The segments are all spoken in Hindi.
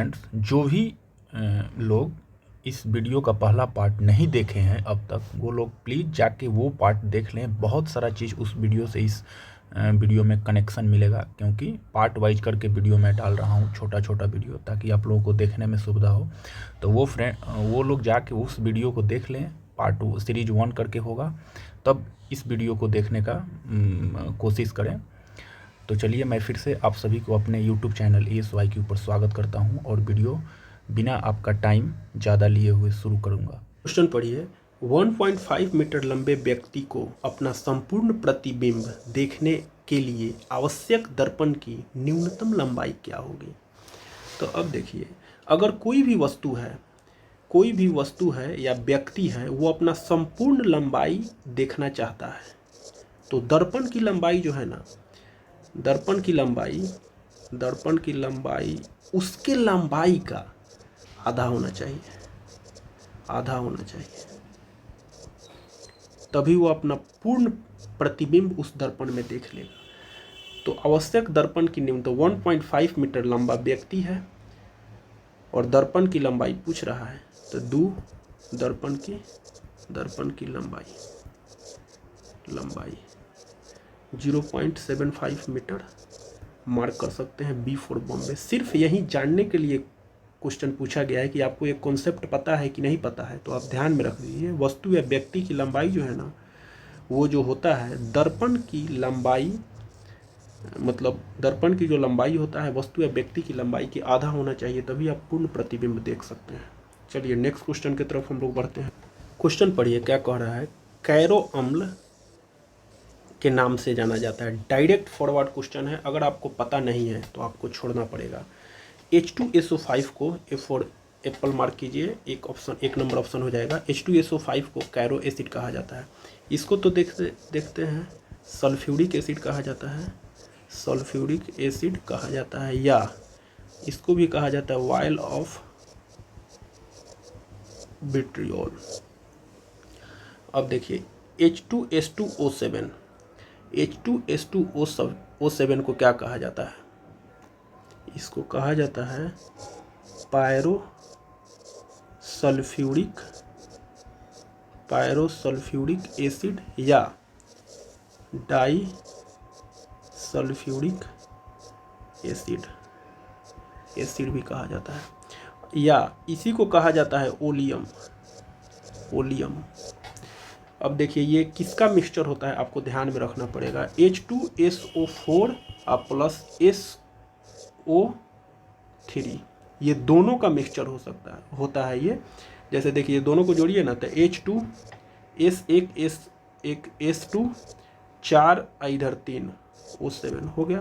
फ्रेंड्स, जो भी लोग इस वीडियो का पहला पार्ट नहीं देखे हैं अब तक, वो लोग प्लीज़ जाके वो पार्ट देख लें। बहुत सारा चीज़ उस वीडियो से इस वीडियो में कनेक्शन मिलेगा, क्योंकि पार्ट वाइज करके वीडियो मैं डाल रहा हूँ, छोटा छोटा वीडियो, ताकि आप लोगों को देखने में सुविधा हो। तो वो लोग जाके उस वीडियो को देख लें। पार्ट सीरीज 1 करके होगा, तब इस वीडियो को देखने का कोशिश करें। तो चलिए, मैं फिर से आप सभी को अपने YouTube चैनल ASY के ऊपर स्वागत करता हूं और वीडियो बिना आपका टाइम ज़्यादा लिए हुए शुरू करूंगा। क्वेश्चन पढ़िए। 1.5 मीटर लंबे व्यक्ति को अपना संपूर्ण प्रतिबिंब देखने के लिए आवश्यक दर्पण की न्यूनतम लंबाई क्या होगी? तो अब देखिए, अगर कोई भी वस्तु है या व्यक्ति है, वो अपना संपूर्ण लंबाई देखना चाहता है, तो दर्पण की लंबाई जो है ना, दर्पण की लंबाई उसके लंबाई का आधा होना चाहिए, तभी वो अपना पूर्ण प्रतिबिंब उस दर्पण में देख लेगा। तो आवश्यक दर्पण की न्यूनतम 1.5 मीटर लंबा व्यक्ति है और दर्पण की लंबाई पूछ रहा है, तो दर्पण की लंबाई 0.75 मीटर मार्क कर सकते हैं बी फॉर बॉम्बे। सिर्फ यही जानने के लिए क्वेश्चन पूछा गया है कि आपको एक कॉन्सेप्ट पता है कि नहीं पता है, तो आप ध्यान में रख दीजिए। वस्तु या व्यक्ति की लंबाई जो है ना, वो जो होता है दर्पण की लंबाई, मतलब दर्पण की जो लंबाई होता है वस्तु या व्यक्ति की लंबाई के आधा होना चाहिए, तभी आप पूर्ण प्रतिबिंब देख सकते हैं। चलिए नेक्स्ट क्वेश्चन की तरफ हम लोग बढ़ते हैं। क्वेश्चन पढ़िए, क्या कह रहा है? कैरो अम्ल के नाम से जाना जाता है। डायरेक्ट फॉरवर्ड क्वेश्चन है, अगर आपको पता नहीं है तो आपको छोड़ना पड़ेगा। H2SO5 को F फॉर एप्पल मार्क कीजिए, एक नंबर ऑप्शन हो जाएगा। H2SO5 को कैरो एसिड कहा जाता है। इसको तो देखते हैं सल्फ्यूरिक एसिड कहा जाता है, या इसको भी कहा जाता है वायल ऑफ विट्रियोल। अब देखिए H2S2O7 को क्या कहा जाता है? इसको कहा जाता है पायरो सल्फ्यूरिक एसिड या डाई सल्फ्यूरिक एसिड भी कहा जाता है, या इसी को कहा जाता है ओलियम। अब देखिए, ये किसका मिक्सचर होता है आपको ध्यान में रखना पड़ेगा। H2SO4 प्लस SO3, ये दोनों का मिक्सचर होता है ये। जैसे देखिए, ये दोनों को जोड़िए ना, तो H2S1S2 4 इधर 3 O7 हो गया।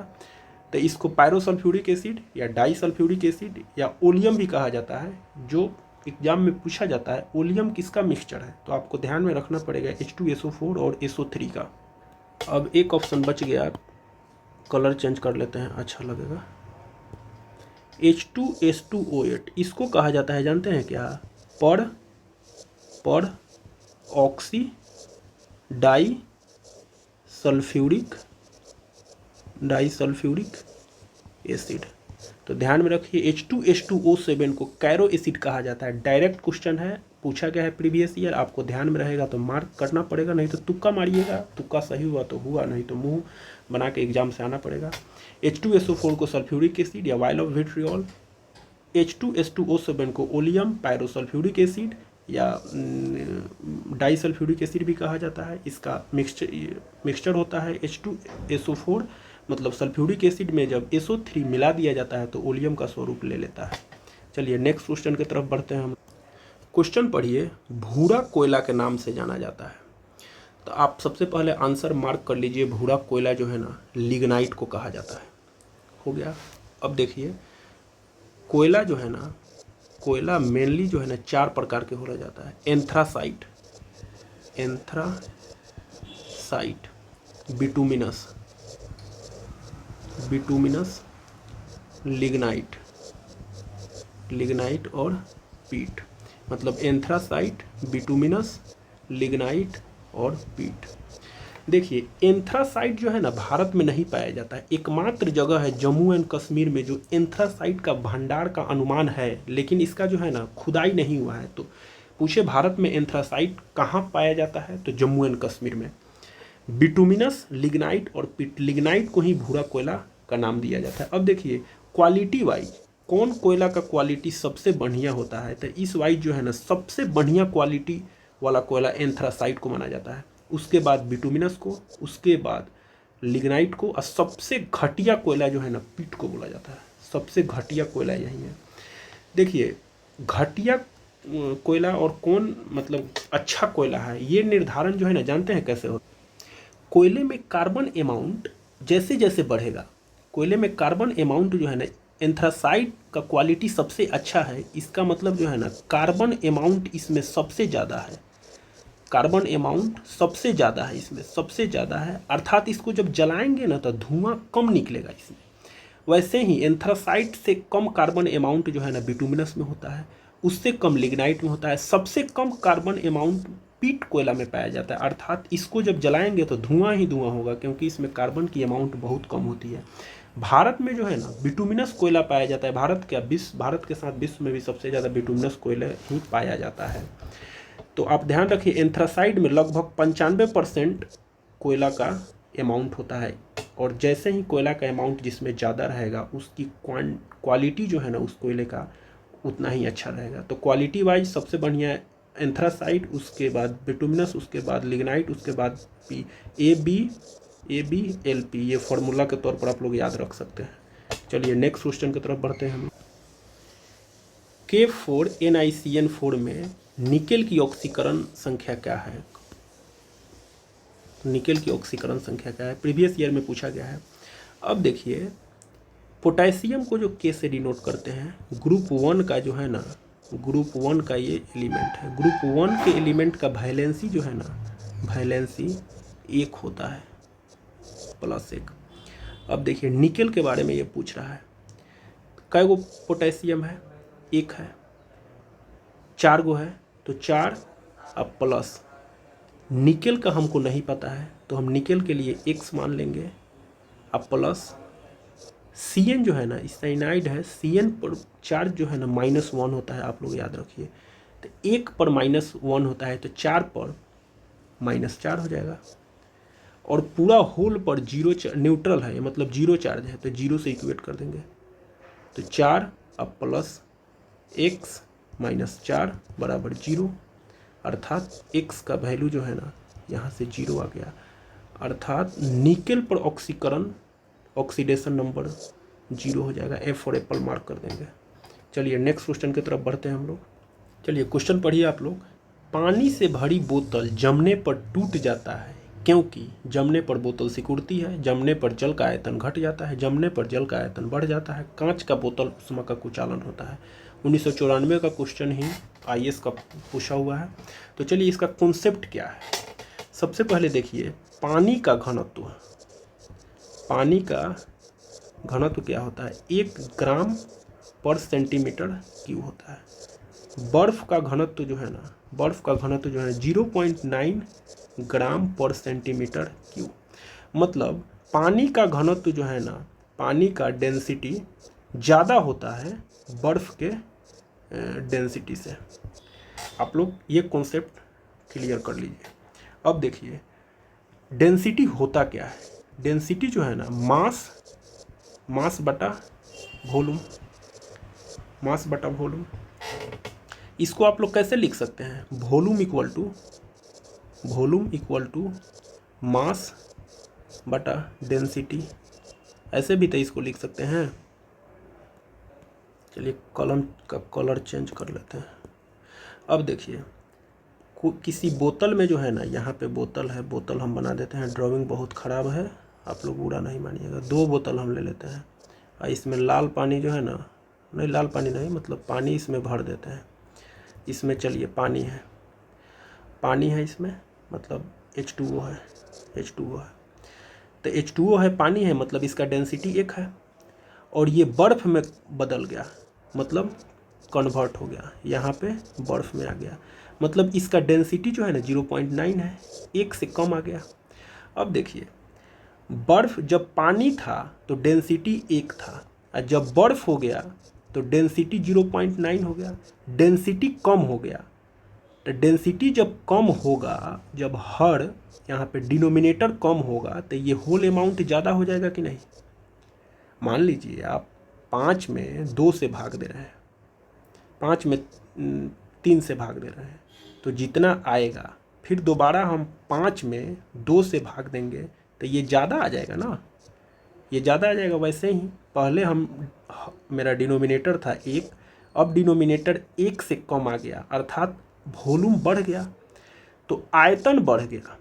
तो इसको पायरोसल्फ्यूरिक एसिड या डाई सल्फ्यूरिक एसिड या ओलियम भी कहा जाता है। जो एग्जाम में पूछा जाता है ओलियम किसका मिक्सचर है, तो आपको ध्यान में रखना पड़ेगा H2SO4 और SO3 का। अब एक ऑप्शन बच गया, कलर चेंज कर लेते हैं, अच्छा लगेगा। H2S2O8, इसको कहा जाता है, जानते हैं क्या? पर ऑक्सी डाई सल्फ्यूरिक एसिड। तो ध्यान में रखिए, H2S2O7 को कैरो एसिड कहा जाता है। डायरेक्ट क्वेश्चन है, पूछा गया है प्रीवियस ईयर, आपको ध्यान में रहेगा तो मार्क करना पड़ेगा, नहीं तो तुक्का मारिएगा। तुक्का सही हुआ तो हुआ, नहीं तो मुंह बना के एग्जाम से आना पड़ेगा। H2SO4 को सल्फ्यूरिक एसिड या वायल ऑफ विट्रियोल, H2S2O7 को ओलियम पायरोसल्फ्यूरिक एसिड या डाई सल्फ्यूरिक एसिड भी कहा जाता है। इसका मिक्सचर होता है H2SO4, मतलब सल्फ्यूरिक एसिड में जब SO3 मिला दिया जाता है तो ओलियम का स्वरूप ले लेता है। चलिए नेक्स्ट क्वेश्चन की तरफ बढ़ते हैं हम। क्वेश्चन पढ़िए, भूरा कोयला के नाम से जाना जाता है। तो आप सबसे पहले आंसर मार्क कर लीजिए। भूरा कोयला जो है ना, लिग्नाइट को कहा जाता है। हो गया। अब देखिए, कोयला जो है ना, कोयला मेनली जो है ना 4 प्रकार के हो जाता है। एंथ्रासाइट, बिटूमिनस, लिग्नाइट और पीट। मतलब एंथ्रासाइट, बिटूमिनस, लिग्नाइट और पीट। देखिए एंथ्रासाइट जो है ना भारत में नहीं पाया जाता है। एकमात्र जगह है जम्मू एंड कश्मीर में जो एंथ्रासाइट का भंडार का अनुमान है, लेकिन इसका जो है ना खुदाई नहीं हुआ है। तो पूछे भारत में एंथ्रासाइट कहाँ पाया जाता है, तो जम्मू एंड कश्मीर में। बिटुमिनस, लिग्नाइट और पिट, लिग्नाइट को ही भूरा कोयला का नाम दिया जाता है। अब देखिए क्वालिटी वाइज कौन कोयला का क्वालिटी सबसे बढ़िया होता है, तो इस वाइज जो है ना सबसे बढ़िया क्वालिटी वाला कोयला एंथ्रासाइट को माना जाता है। उसके बाद बिटुमिनस को, उसके बाद लिग्नाइट को, और सबसे घटिया कोयला जो है ना पिट को बोला जाता है। सबसे घटिया कोयला यही है। देखिए घटिया कोयला और कौन मतलब अच्छा कोयला है, ये निर्धारण जो है ना जानते हैं कैसे होता है। कोयले में कार्बन अमाउंट जैसे जैसे बढ़ेगा, कोयले में कार्बन अमाउंट जो है ना, एंथ्रासाइट का क्वालिटी सबसे अच्छा है, इसका मतलब जो है ना कार्बन अमाउंट इसमें सबसे ज़्यादा है। कार्बन अमाउंट सबसे ज़्यादा है इसमें, सबसे ज़्यादा है, अर्थात इसको जब जलाएंगे ना तो धुआं कम निकलेगा इसमें। वैसे ही एंथ्रासाइट से कम कार्बन अमाउंट जो है ना बिटुमिनस में होता है, उससे कम लिग्नाइट में होता है, सबसे कम कार्बन अमाउंट पीट कोयला में पाया जाता है। अर्थात इसको जब जलाएंगे तो धुआं ही धुआं होगा, क्योंकि इसमें कार्बन की अमाउंट बहुत कम होती है। भारत में जो है ना बिटुमिनस कोयला पाया जाता है। भारत के साथ विश्व में भी सबसे ज़्यादा बिटुमिनस कोयला ही पाया जाता है। तो आप ध्यान रखिए एंथ्रासाइट में लगभग 95% कोयला का अमाउंट होता है, और जैसे ही कोयला का अमाउंट जिसमें ज़्यादा रहेगा उसकी क्वालिटी जो है ना उस कोयले का उतना ही अच्छा रहेगा। तो क्वालिटी वाइज सबसे बढ़िया एंथ्रासाइट, उसके बाद बिटुमिनस, उसके बाद लिग्नाइट, उसके बाद पी AbAbLp, ये फार्मूला के तौर पर आप लोग याद रख सकते हैं। चलिए नेक्स्ट क्वेश्चन की तरफ बढ़ते हैं हम। K4NiCN4 में निकेल की ऑक्सीकरण संख्या क्या है? निकेल की ऑक्सीकरण संख्या क्या है, प्रीवियस ईयर में पूछा गया है। अब देखिए पोटेशियम को जो K से डिनोट करते हैं, ग्रुप 1 का जो है ना, ग्रुप 1 का ये एलिमेंट है। ग्रुप 1 के एलिमेंट का वैलेंसी जो है ना, वैलेंसी 1 होता है, +1। अब देखिए निकेल के बारे में ये पूछ रहा है, कै गो पोटेशियम है, 1 है, 4 गो है तो 4 अब प्लस। निकेल का हमको नहीं पता है तो हम निकेल के लिए x मान लेंगे, अब प्लस Cn जो है ना साइनाइड है, Cn पर चार्ज जो है ना -1 होता है, आप लोग याद रखिए। तो 1 पर -1 होता है तो 4 पर -4 हो जाएगा, और पूरा होल पर 0 न्यूट्रल है, मतलब 0 चार्ज है तो 0 से इक्वेट कर देंगे। तो 4 अब प्लस x -4 बराबर 0, अर्थात x का वैल्यू जो है ना यहाँ से 0 आ गया। अर्थात निकेल पर ऑक्सीडेशन नंबर 0 हो जाएगा। F फॉर एप्पल मार्क कर देंगे। चलिए नेक्स्ट क्वेश्चन की तरफ बढ़ते हैं हम लोग। चलिए क्वेश्चन पढ़िए आप लोग। पानी से भरी बोतल जमने पर टूट जाता है क्योंकि जमने पर बोतल सिकुड़ती है, जमने पर जल का आयतन घट जाता है, जमने पर जल का आयतन बढ़ जाता है, कांच का बोतल उष्मा का कुचालन होता है। 1994 का क्वेश्चन ही IAS का पूछा हुआ है। तो चलिए इसका कॉन्सेप्ट क्या है। सबसे पहले देखिए पानी का घनत्व, पानी का घनत्व क्या होता है, 1 ग्राम पर सेंटीमीटर क्यूब होता है। बर्फ़ का घनत्व जो है ना, बर्फ़ का घनत्व जो है 0.9 ग्राम पर सेंटीमीटर क्यूब। मतलब पानी का घनत्व जो है ना, पानी का डेंसिटी ज़्यादा होता है बर्फ़ के डेंसिटी से। आप लोग ये कॉन्सेप्ट क्लियर कर लीजिए। अब देखिए डेंसिटी होता क्या है। डेंसिटी जो है ना मास बटा वॉल्यूम, मास बटा वॉल्यूम। इसको आप लोग कैसे लिख सकते हैं, वॉल्यूम इक्वल टू मास बटा डेंसिटी, ऐसे भी तो इसको लिख सकते हैं। चलिए कलम का कलर चेंज कर लेते हैं। अब देखिए किसी बोतल में जो है ना, यहाँ पे बोतल है, बोतल हम बना देते हैं, ड्राइंग बहुत ख़राब है, आप लोग बुरा नहीं मानिएगा। 2 बोतल हम ले लेते हैं और इसमें लाल पानी जो है ना, नहीं लाल पानी नहीं, मतलब पानी इसमें भर देते हैं। इसमें चलिए पानी है इसमें, मतलब H2O है, तो H2O है, पानी है, मतलब इसका डेंसिटी 1 है, और ये बर्फ़ में बदल गया, मतलब कन्वर्ट हो गया, यहाँ पे बर्फ़ में आ गया, मतलब इसका डेंसिटी जो है ना 0.9 है, 1 से कम आ गया। अब देखिए, बर्फ़ जब पानी था तो डेंसिटी 1 था, और जब बर्फ़ हो गया तो डेंसिटी 0.9 हो गया, डेंसिटी कम हो गया। तो डेंसिटी जब कम होगा, जब हर यहाँ पे डिनोमिनेटर कम होगा, तो ये होल अमाउंट ज़्यादा हो जाएगा कि नहीं। मान लीजिए आप 5 में 2 से भाग दे रहे हैं, 5 में 3 से भाग दे रहे हैं, तो जितना आएगा फिर दोबारा हम 5 में 2 से भाग देंगे तो ये ज़्यादा आ जाएगा ना, ये ज़्यादा आ जाएगा। वैसे ही पहले मेरा डिनोमिनेटर था 1, अब डिनोमिनेटर 1 से कम आ गया, अर्थात वॉल्यूम बढ़ गया, तो आयतन बढ़ गया,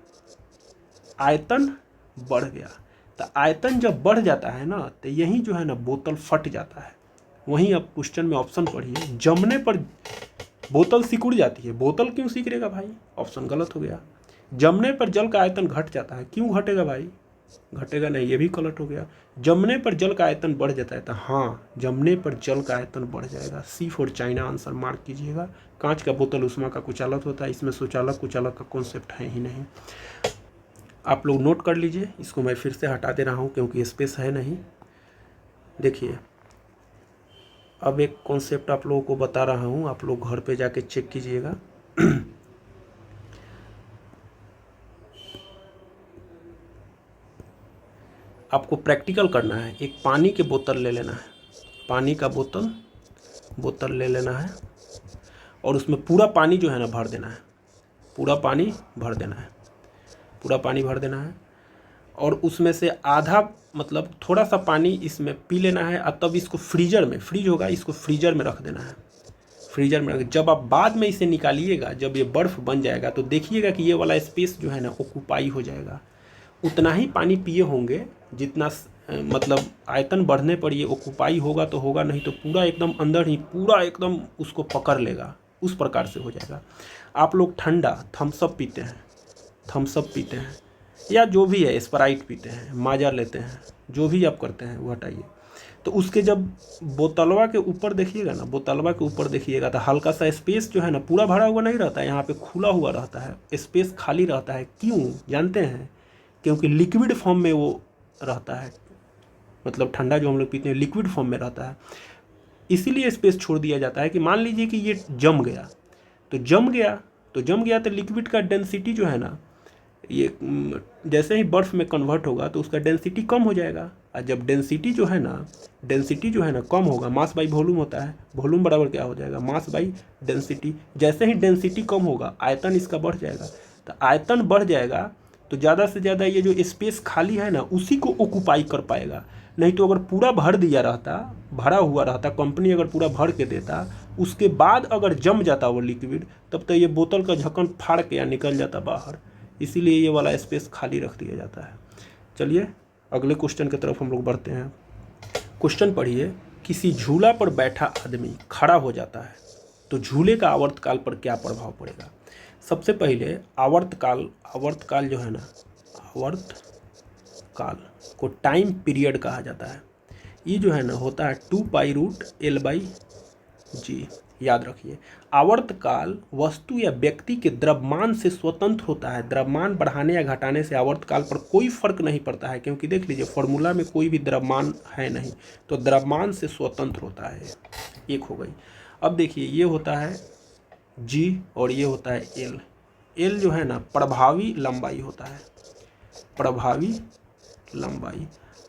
आयतन बढ़ गया। तो आयतन जब बढ़ जाता है ना, तो यही जो है ना बोतल फट जाता है। वहीं अब क्वेश्चन में ऑप्शन पढ़िए, जमने पर बोतल सिकुड़ जाती है। बोतल क्यों सिकुड़ेगा भाई, ऑप्शन गलत हो गया। जमने पर जल का आयतन घट जाता है, क्यों घटेगा भाई, घटेगा नहीं, ये भी गलत हो गया। जमने पर जल का आयतन बढ़ जाता है, तो हाँ, जमने पर जल का आयतन बढ़ जाएगा। सी फॉर चाइना आंसर मार्क कीजिएगा। कांच का बोतल उष्मा का कुचालक होता है, इसमें सुचालक कुचालक का कॉन्सेप्ट है ही नहीं। आप लोग नोट कर लीजिए, इसको मैं फिर से हटा दे रहा हूँ क्योंकि स्पेस है नहीं। देखिए, अब एक कॉन्सेप्ट आप लोगों को बता रहा हूँ, आप लोग घर पे जाके चेक कीजिएगा। आपको प्रैक्टिकल करना है। एक पानी के बोतल ले लेना है, पानी का बोतल ले लेना है, और उसमें पूरा पानी जो है ना भर देना है, पूरा पानी भर देना है, पूरा पानी भर देना है। और उसमें से आधा, मतलब थोड़ा सा पानी इसमें पी लेना है, और तब इसको फ्रीजर में, फ्रीज होगा, इसको फ्रीजर में रख देना है, फ्रीजर में रख। जब आप बाद में इसे निकालिएगा, जब ये बर्फ़ बन जाएगा, तो देखिएगा कि ये वाला स्पेस जो है ना ऑक्यूपाई हो जाएगा। उतना ही पानी पिए होंगे जितना मतलब आयतन बढ़ने पर ये ऑक्यूपाई होगा तो होगा, नहीं तो पूरा एकदम अंदर ही पूरा एकदम उसको पकड़ लेगा, उस प्रकार से हो जाएगा। आप लोग ठंडा थम्सअप पीते हैं, थम्सअप पीते हैं, या जो भी है स्प्राइट पीते हैं, माजा लेते हैं, जो भी आप करते हैं वो हटाइए। तो उसके जब बोतलवा के ऊपर देखिएगा ना, बोतलवा के ऊपर देखिएगा तो हल्का सा स्पेस जो है ना पूरा भरा हुआ नहीं रहता है, यहाँ पे खुला हुआ रहता है, स्पेस खाली रहता है। क्यों जानते हैं, क्योंकि लिक्विड फॉर्म में वो रहता है, मतलब ठंडा जो हम लोग पीते हैं लिक्विड फॉर्म में रहता है, इसीलिए स्पेस छोड़ दिया जाता है कि मान लीजिए कि ये जम गया, तो लिक्विड का डेंसिटी जो है ना, ये जैसे ही बर्फ़ में कन्वर्ट होगा तो उसका डेंसिटी कम हो जाएगा। और जब डेंसिटी जो है ना कम होगा, मास बाई वॉल्यूम होता है, वॉल्यूम बराबर क्या हो जाएगा, मास बाई डेंसिटी। जैसे ही डेंसिटी कम होगा, आयतन इसका बढ़ जाएगा, तो आयतन बढ़ जाएगा तो ज़्यादा से ज़्यादा ये जो स्पेस खाली है ना उसी को ऑक्यूपाई कर पाएगा। नहीं तो अगर पूरा भर दिया रहता, भरा हुआ रहता, कंपनी अगर पूरा भर के देता, उसके बाद अगर जम जाता वो लिक्विड, तब तो ये बोतल का ढक्कन फाड़ के या निकल जाता बाहर। इसीलिए ये वाला स्पेस खाली रख दिया जाता है। चलिए अगले क्वेश्चन की तरफ हम लोग बढ़ते हैं। क्वेश्चन पढ़िए, किसी झूला पर बैठा आदमी खड़ा हो जाता है तो झूले का आवर्तकाल पर क्या प्रभाव पड़ेगा। सबसे पहले आवर्तकाल जो है ना, आवर्तकाल को टाइम पीरियड कहा जाता है। ये जो है ना होता है 2π√L/g। याद रखिए, आवर्तकाल वस्तु या व्यक्ति के द्रव्यमान से स्वतंत्र होता है। द्रव्यमान बढ़ाने या घटाने से आवर्तकाल पर कोई फर्क नहीं पड़ता है, क्योंकि देख लीजिए फॉर्मूला में कोई भी द्रव्यमान है नहीं, तो द्रव्यमान से स्वतंत्र होता है। एक हो गई। अब देखिए, ये होता है g और ये होता है l। l जो है ना प्रभावी लंबाई होता है, प्रभावी लंबाई,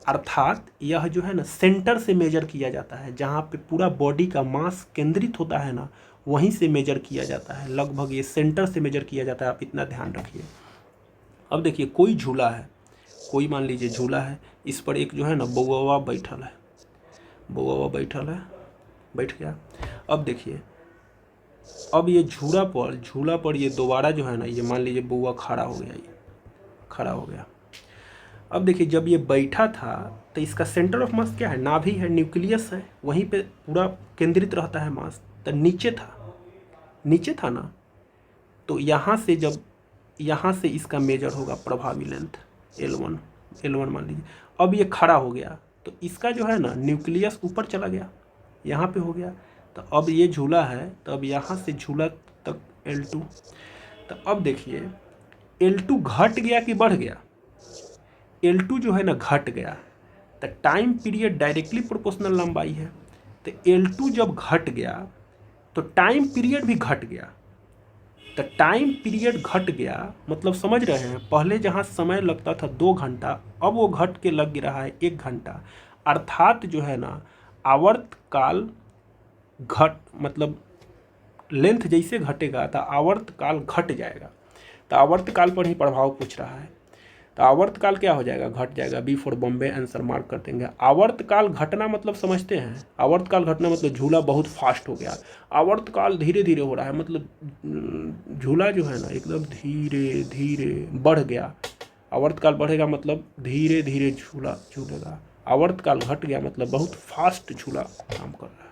अर्थात यह जो है ना सेंटर से मेजर किया जाता है, जहाँ पे पूरा बॉडी का मास केंद्रित होता है ना, वहीं से मेजर किया जाता है। लगभग ये सेंटर से मेजर किया जाता है, आप इतना ध्यान रखिए। अब देखिए, कोई झूला है, कोई मान लीजिए झूला है, इस पर एक जो है ना बउवा बैठल है, बउवा बैठल है, बैठ गया। अब देखिए, अब ये झूला पर ये दोबारा जो है ना, ये मान लीजिए बउवा खड़ा हो गया, ये खड़ा हो गया। अब देखिए, जब ये बैठा था तो इसका सेंटर ऑफ मास क्या है, नाभि है, न्यूक्लियस है, वहीं पे पूरा केंद्रित रहता है मास। तो नीचे था ना, तो यहाँ से जब यहाँ से इसका मेजर होगा प्रभावी लेंथ L1 मान लीजिए। अब ये खड़ा हो गया तो इसका जो है ना न्यूक्लियस ऊपर चला गया, यहाँ पे हो गया। तो अब ये झूला है, तो अब यहाँ से झूला तक L2। तो अब देखिए, L2 घट गया कि बढ़ गया, L2 जो है ना घट गया, तो टाइम पीरियड डायरेक्टली प्रोपोर्शनल लंबाई है। तो L2 जब घट गया तो टाइम पीरियड भी घट गया। तो टाइम पीरियड घट गया मतलब समझ रहे हैं, पहले जहाँ समय लगता था 2 घंटा, अब वो घट के लग रहा है 1 घंटा। अर्थात जो है ना आवर्तकाल घट मतलब लेंथ जैसे घटेगा तो आवर्तकाल घट जाएगा। तो आवर्तकाल पर ही प्रभाव पूछ रहा है। तो आवर्तकाल क्या हो जाएगा, घट जाएगा। B for Bombay answer mark कर देंगे। आवर्तकाल घटना मतलब समझते हैं, आवर्तकाल घटना मतलब झूला बहुत फास्ट हो गया, आवर्तकाल धीरे धीरे हो रहा है मतलब झूला जो है ना एकदम धीरे धीरे बढ़ गया। आवर्तकाल बढ़ेगा मतलब धीरे धीरे झूला झूलेगा। आवर्तकाल घट गया मतलब बहुत फास्ट झूला काम कर रहा है।